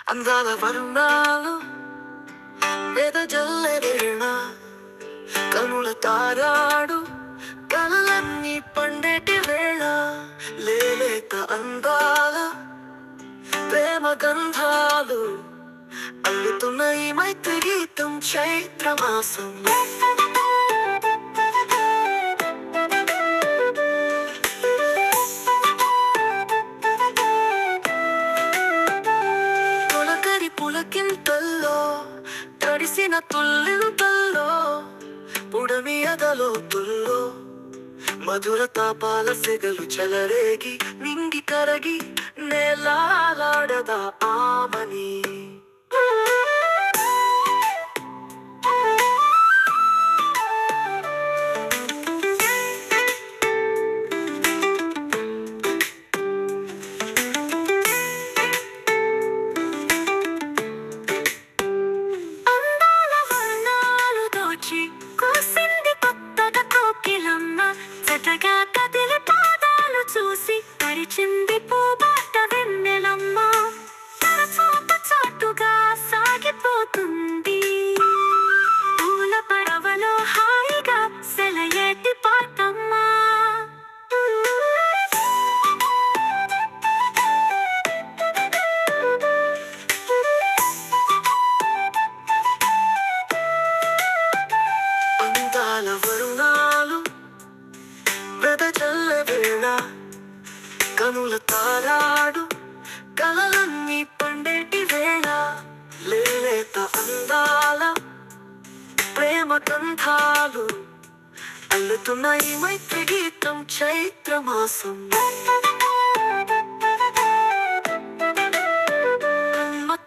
అందాల వరుణాలు వెదజల్లెదిరిన కనుల తారాడు కలలన్నీ పండేటి వేళ లేలేత అందాల ప్రేమ గంధాలు అల్లుతున్న ఈ మైత్రి గీతం చైత్రమాసం పులకింతల్లో తడిసిన తుల్లింతల్లో పుడమి అదలోతుల్లో మధుర తాపాల సెగలు చెలరేగి నింగి కరగి నేలాడదా ఆమని చింది పూబాట వెన్నెలమ్మ తన చాటుగా సాగిపోతుంది పూల పడవలో హాయిగా సెలయేటి పాటమ్మ అందాల వరుణాలు వెదజల్లె వేళ కనుల తారాడు కలలన్నీ పండేటి వేళ లేలేత అందాల ప్రేమ గంధాలు అల్లుతున్న ఈ మైత్రి గీతం చైత్రమాసం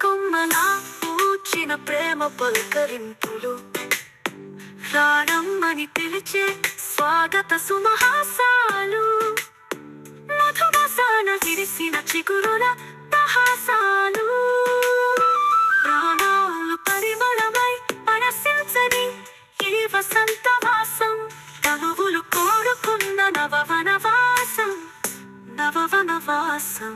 కొమ్మన పూచిన ప్రేమ పలకరింపులు రాణమ్మని పిలిచే స్వాగత సుమహాసాలు మధుమసాన విరిసిన చిగురుల తహాసాలు ప్రాణాలు పరిమళమై పరసించని ఈ వసంతవాసం తనువులు కోరుకున్న నవవనవాసం నవవనవాసం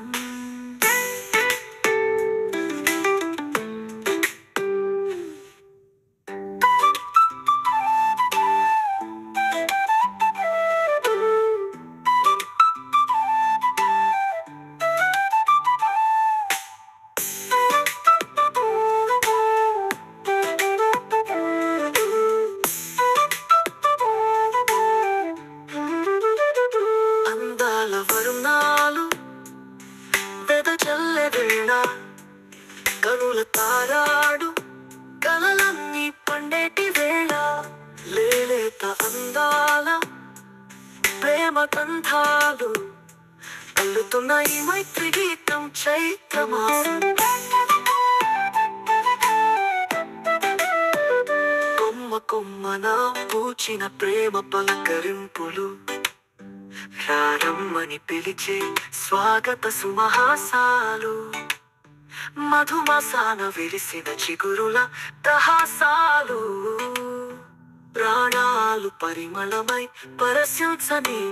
వరుణాలు వెదజల్లె వేళ కనుల తారాడు కలలన్నీ పండేటి వేళ లేలేత అందాల ప్రేమ గంధాలు అల్లుతున్న ఈ మైత్రి గీతం చైత్రమాసం కొమ్మ కొమ్మన పూచిన ప్రేమ పలకరింపులు రారమ్మని పిలిచే స్వాగత సుమహాసాలు మధుమసాన విరిసిన చిగురుల తహాసాలు ప్రాణాలు పరిమళమై పరసించని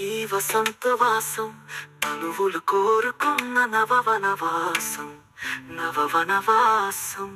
ఈ వసంతవాసం తనువులు కోరుకున్న నవవనవాసం నవవనవాసం